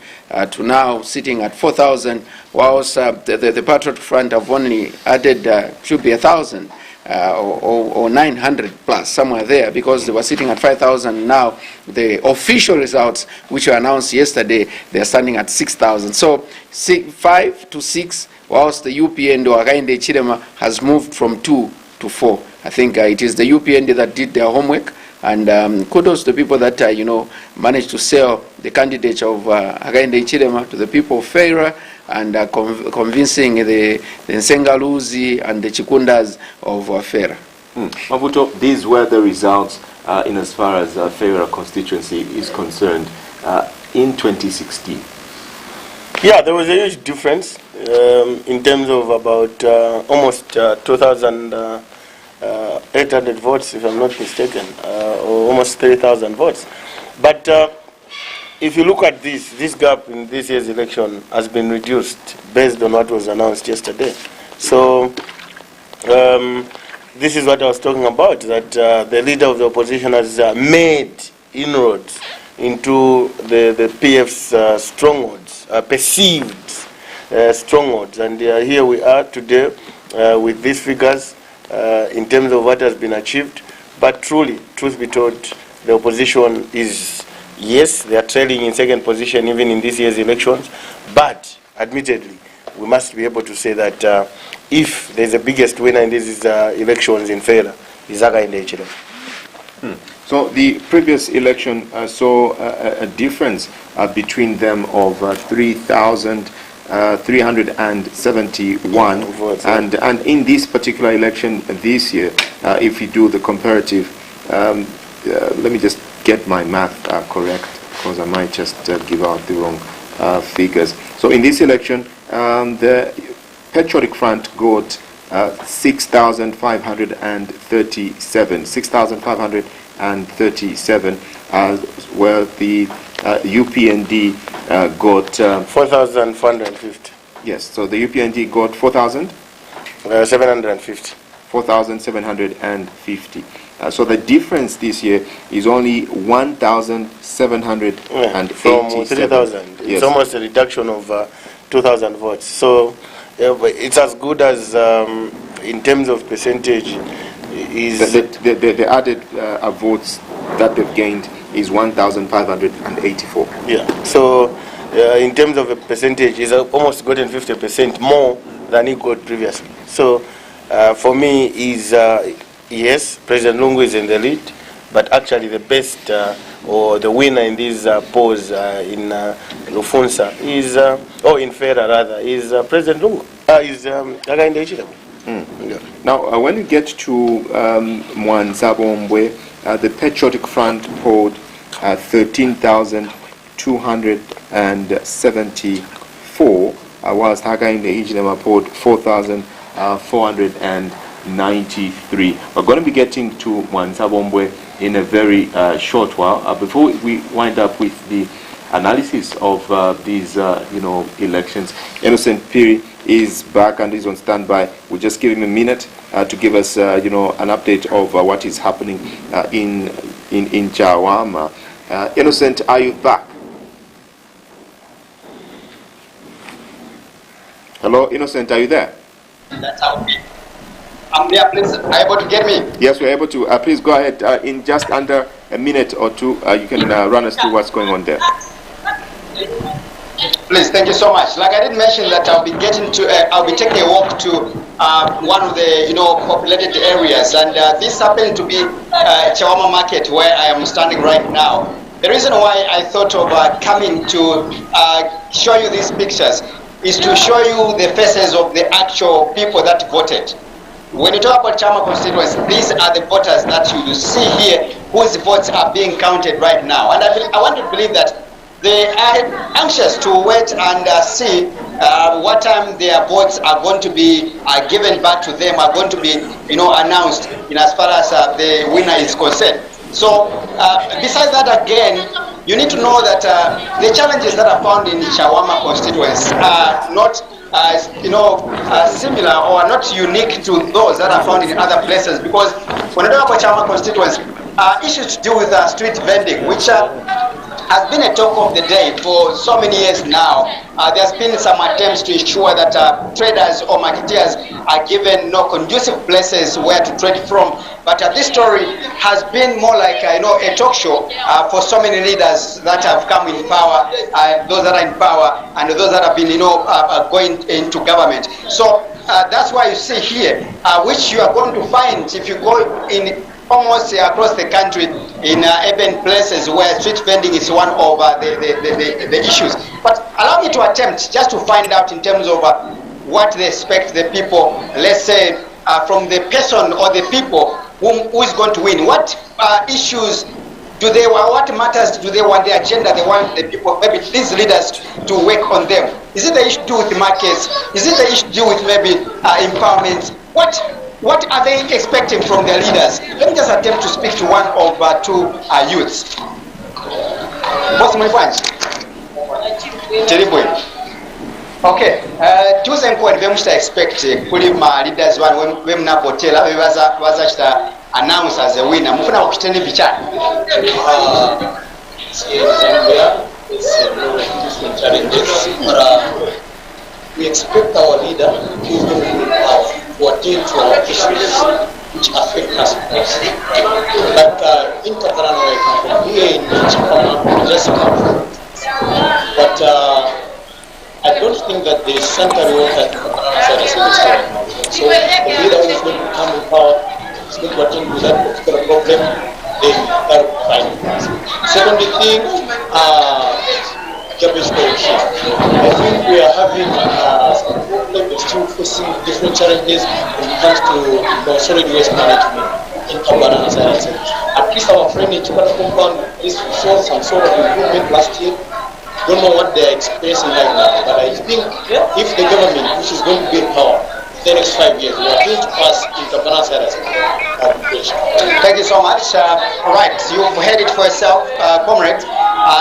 to now sitting at 4,000, whilst the Patriotic Front have only added, should be 1,000. Or 900 plus, somewhere there, because they were sitting at 5,000 now. The official results, which were announced yesterday, they are standing at 6,000. So 5 to 6, whilst the UPND or Hakainde Hichilema has moved from 2 to 4. I think it is the UPND that did their homework, and kudos to the people that managed to sell the candidate of Hakainde Hichilema to the people of Feira, and convincing the Nsengaluzi and the Chikundas of Feira. Mavuto, these were the results in as far as Feira constituency is concerned in 2016. Yeah, there was a huge difference in terms of about almost 2,800 votes, if I'm not mistaken, or almost 3,000 votes. But if you look at this gap in this year's election has been reduced based on what was announced yesterday. So this is what I was talking about, that the leader of the opposition has made inroads into the PF's strongholds, perceived strongholds. And here we are today with these figures in terms of what has been achieved. But truly, truth be told, the opposition is, yes, they are trailing in second position even in this year's elections, but admittedly, we must be able to say that if there's a biggest winner in these elections in Fera, is Hakainde Hichilema. So the previous election saw a difference between them of 3,371 votes, and in this particular election this year, if you do the comparative, let me just get my math correct, because I might just give out the wrong figures. So in this election, the Patriotic Front got 6,537, where the UPND got 4,450. yes. So the UPND got 750. 4,750. So the difference this year is only 1,787. From 3,000. It's Yes. almost a reduction of 2,000 votes. So it's as good as, in terms of percentage, is The added votes that they've gained is 1,584. yeah. So in terms of a percentage, it's almost gotten 50% more than he got previously. So for me, is yes, President Lungu is in the lead, but actually the best or the winner in these polls in Lufunsa is, or in Fera rather, is President Lungu. Is Hakainde Hichilema. Yeah. Now, when you get to Mwanzabombwe, the Patriotic Front polled 13,274, whilst Hakainde Hichilema polled 4,493. We're going to be getting to Mwanzabombwe in a very short while. Before we wind up with the analysis of these, elections, Innocent Piri is back and is on standby. We'll just give him a minute to give us, an update of what is happening in Chawama. Innocent, are you back? Hello, Innocent, are you there? That's how I'm there, please. Are you able to get me? Yes, we're able to. Please go ahead. In just under a minute or two, you can run us through what's going on there. Please, thank you so much. Like I did mention that I'll be taking a walk to one of the populated areas, and this happened to be Chawama Market, where I am standing right now. The reason why I thought of coming to show you these pictures is to show you the faces of the actual people that voted. When you talk about Chawama constituency, these are the voters that you see here whose votes are being counted right now, and I want to believe that they are anxious to wait and see what time their votes are going to be given back to them, are going to be, announced in as far as the winner is concerned. So, besides that, again, you need to know that the challenges that are found in Chawama constituency are not, similar or not unique to those that are found in other places. Because when you talk about Chawama constituency, issues to do with street vending, which has been a talk of the day for so many years now. There's been some attempts to ensure that traders or marketeers are given conducive places where to trade from. But this story has been more like a talk show for so many leaders that have come in power, those that are in power, and those that have been going into government. So that's why you see here, which you are going to find if you go in almost across the country in urban places where street vending is one of the issues. But allow me to attempt just to find out in terms of what they expect the people, let's say from the person or the people who is going to win. What issues do they want, what matters do they want, the agenda they want the people, maybe these leaders to work on them? Is it the issue to do with markets? Is it the issue to do with maybe empowerment? What are they expecting from their leaders? Let me just attempt to speak to one of two youths. What's my point? Terrible. Okay. Tuze nkuwa nivemushita expect kuli ma leaders one when na hotela waza chita announce as a winner. Mufuna kuchiteni bichana. Zambia is different challenges, but we expect our leader to attend to our issues. which affect us. But in Katarana, I come from here in Chawama, just come from. But I don't think that there is sanitary water in Katarana side as it is right now. So the leader who is going to come in power is going to attend to that particular problem, then that will be fine. Second thing, garbage collection. I think we are having some problem. We're still facing different challenges when it comes to solid waste management in Kabarana side. At least our friend in Chawama compound, at least we saw some sort of improvement last year. Don't know what they're experiencing right now, but I think if the government, which is going to be in power the next 5 years, we are going to pass in Kabarana side as application. Thank you so much. All right, you've heard it for yourself, comrade.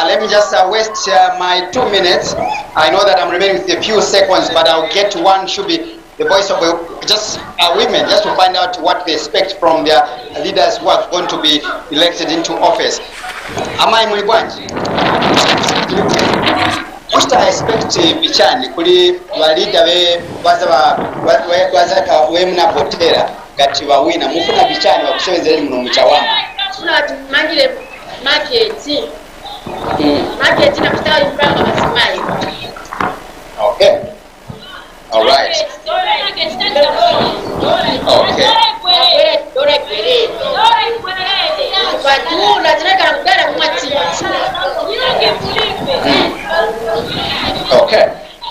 Let me just waste my 2 minutes. I know that I'm remaining with a few seconds, but I'll get to one. Should be the voice of just women, just to find out what they expect from their leaders who are going to be elected into office. Am I Mulibwanji? What I expect bichani kuli walida we wazaka we mna botera gati wawina mufuna bichani wakusebenzele muno mu Chawama. Tuna tumangile market na kutawa impanga basimai. Okay. All right. Okay. Okay.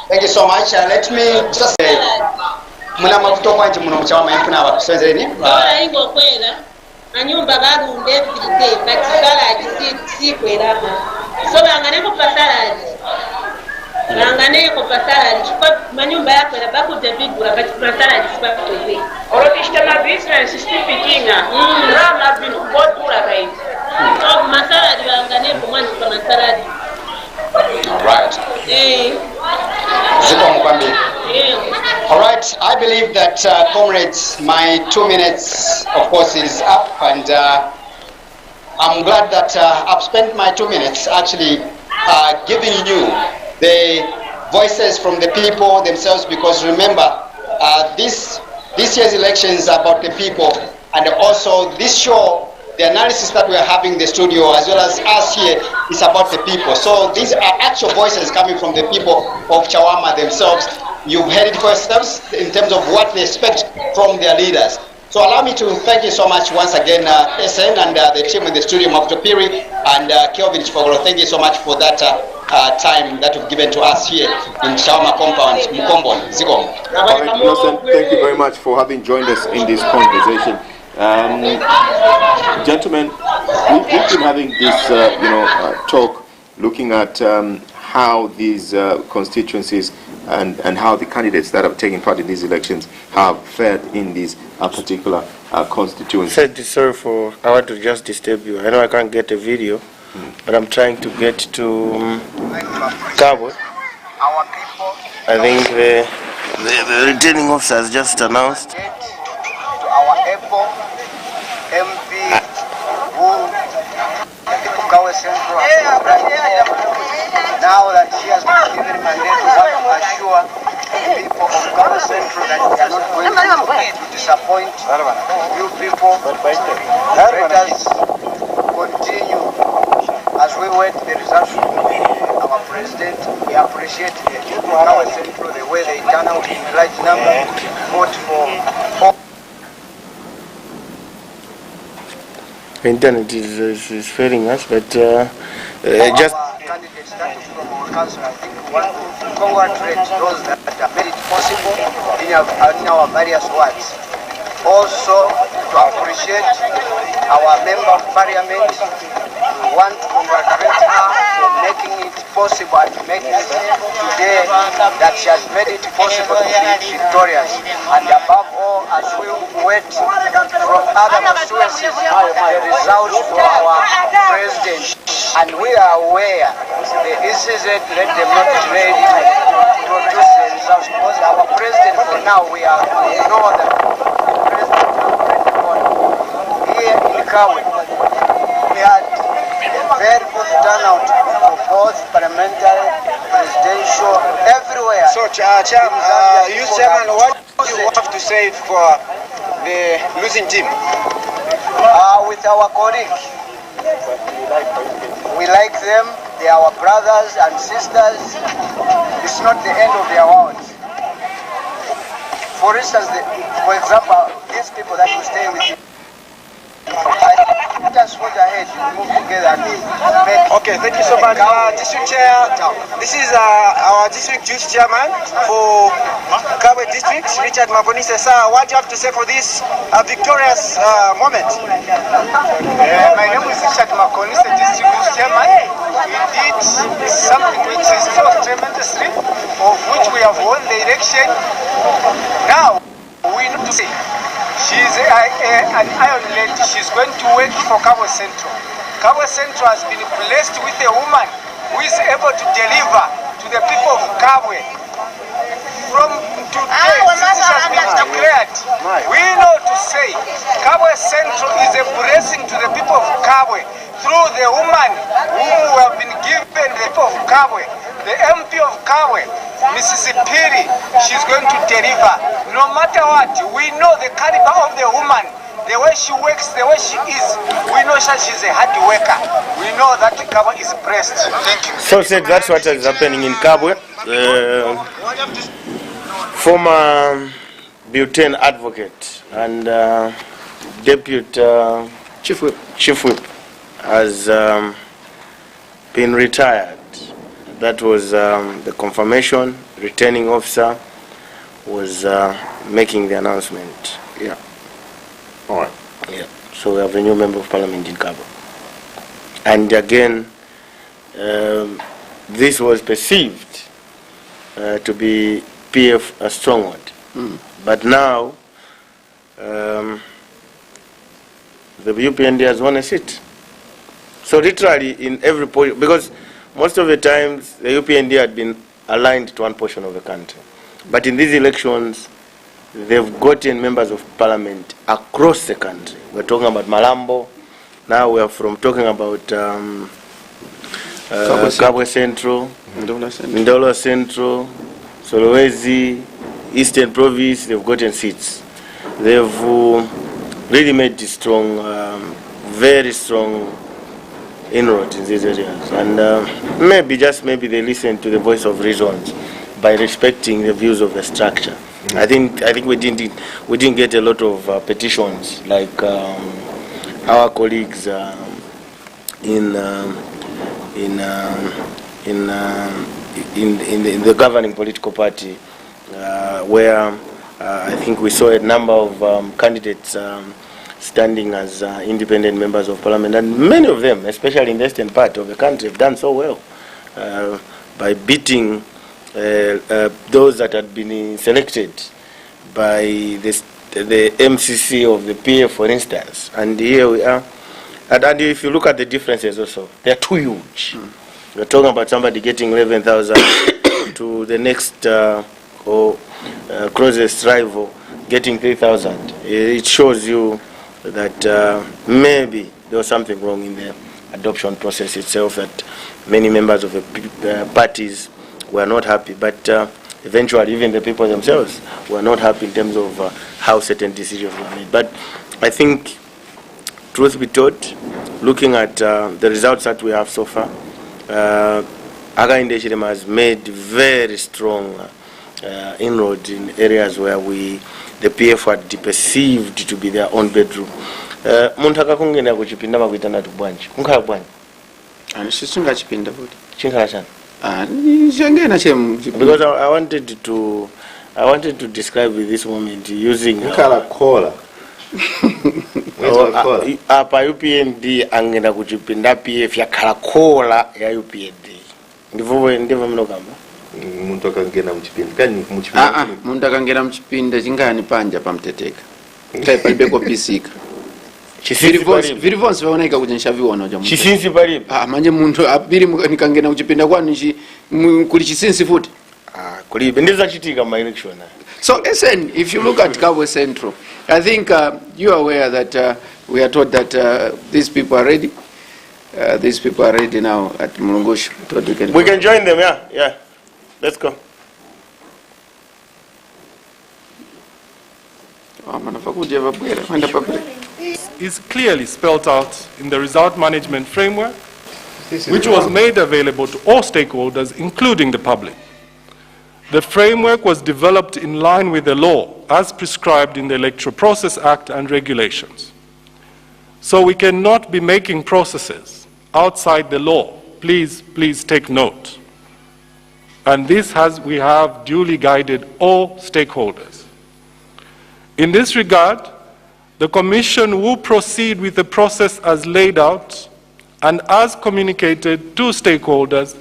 Thank you so much. Let me just say, muna mafuto kwanji muno Chawama yifuna abakusenzere ni. Ora ingo kwela. Anyumba barunde everyday but salad si kwela. So bangane ko salad. Bangane ko salad. Chikwa manyumba yako na bakude bigura but salad sipa kwela. Orokishta ma business still beginner. Rama bin kubodura right. So masala bangane ko mwanzi kwa masala. All right. All right, I believe that, comrades, my 2 minutes, of course, is up, and I'm glad that I've spent my 2 minutes actually giving you the voices from the people themselves, because remember, this year's election is about the people, and also this show, the analysis that we are having in the studio as well as us here is about the people. So these are actual voices coming from the people of Chawama themselves. You've heard it for yourselves in terms of what they expect from their leaders. So allow me to thank you so much once again, SN and the team in the studio, Maputopiri and Kelvin Chifogoro. Thank you so much for that time that you've given to us here in Chawama compound, Mukombon, Zigom. Thank you very much for having joined us in this conversation. Gentlemen, we've been having this, talk, looking at how these constituencies and how the candidates that have taken part in these elections have fared in these particular constituencies. Sorry for, I want to just disturb you. I know I can't get a video, but I'm trying to get to Cabo. I think the returning officer has just announced. Our Apple MP who Kawe Central now that she has been given mandate to assure people of Kawe Central that we are not going to disappoint you people. Let us continue as we wait the results from our president. We appreciate the people of Kawe Central, the way they turn out in large number, vote for internet is failing us, but just candidates that is from our council, I think we want to congratulate those that have made it possible in our various wards. Also to appreciate our member of parliament. We want to congratulate her for making it possible and making it today that she has made it possible to be victorious. And above all, as we wait from other constituencies the results for our president. And we are aware the ECZ let them not delay to produce the results, because our president for now we know that the president here in Kawe we had a very good turnout for both parliamentary, presidential, everywhere. So, you chairman, what do you have to say for the losing team? With our colleague. We like them. They are our brothers and sisters. It's not the end of their world. For instance, for example, these people that you stay with, let us forge ahead, move together and make. Okay, thank you so much. District Chair, this is our District Youth Chairman for Kabwe District, Richard Makonise. Sir, what do you have to say for this victorious moment? My name is Richard Makonise, District Youth Chairman. Indeed, it's something which is so tremendously, of which we have won the election. Now, we need to say, she's an iron lady. She's going to work for Kabwe Central. Kabwe Central has been blessed with a woman who is able to deliver to the people of Kabwe. From today, since it has been declared, we know to say Kabwe Central is a blessing to the people of Kabwe through the woman who have been given the people of Kabwe. The MP of Kabwe, Mrs. Piri, she's going to deliver. No matter what, we know the caliber of the woman, the way she works, the way she is. We know she's a hard worker. We know that Kabwe is blessed. Thank you. So said, that's what is happening in Kabwe. Former Butane advocate and deputy chief whip has been retired. That was the confirmation. Returning officer was making the announcement. Yeah. All right. Yeah. So we have a new member of parliament in Kabwe. And again, this was perceived to be PF a stronghold. But now, the UPND has won a seat. So literally in every point, because most of the times the UPND had been aligned to one portion of the country. But in these elections, they've gotten members of parliament across the country. We're talking about Malambo. Now we're talking about Kabwe Central, Ndolo Central, Solowezi, Eastern Province. They've gotten seats. They've really made strong, very strong inroads in these areas, and maybe they listen to the voice of reasons by respecting the views of the structure. I think we didn't get a lot of petitions like our colleagues in the governing political party, where I think we saw a number of candidates standing as independent members of parliament, and many of them, especially in the eastern part of the country, have done so well by beating those that had been selected by the MCC of the PF, for instance. And here we are. And if you look at the differences also, they are too huge. We're talking about somebody getting 11,000 to the next or closest rival getting 3,000. It shows you that maybe there was something wrong in the adoption process itself, that many members of the parties were not happy, but eventually even the people themselves were not happy in terms of how certain decisions were made. But I think, truth be told, looking at the results that we have so far, Hakainde Hichilema has made very strong inroads in areas where the PF had perceived to be their own bedroom. Muntu akakungenda kuchipinda makuitana tu bwanji. Kunkhala bwanji. Sisunga chipinda futi. Chinkhala chani. Because I wanted to describe this moment using kola. Apa UPND angenda kuchipinda PF yakhala kola ya UPND. Ndivyo mnogamba. Muntu akangena muchipinda kani muchipinda. Muntu akangena muchipinda chingani panja pamteteka. Kai palibeko pisika. Viri vonse vaoneka kuti nshaviona cha chisinsi palibe. Manje muntu apiri nikangena kuchipinda kwanu kuli chisinsi futi. Kulibe ndizo zachitika ma election. So listen, if you look at Kabwe Central, I think you are aware that we are told that these people are ready. These people are ready now at Mulungushi. We can join them, yeah. Let's go. is clearly spelled out in the result management framework, which was made available to all stakeholders, including the public. The framework was developed in line with the law as prescribed in the Electoral Process Act and regulations. So we cannot be making processes outside the law. Please take note. And we have duly guided all stakeholders. In this regard, the Commission will proceed with the process as laid out and as communicated to stakeholders,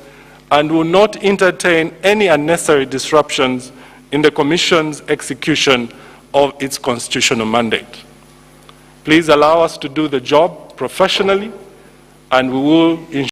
and will not entertain any unnecessary disruptions in the Commission's execution of its constitutional mandate. Please allow us to do the job professionally, and we will ensure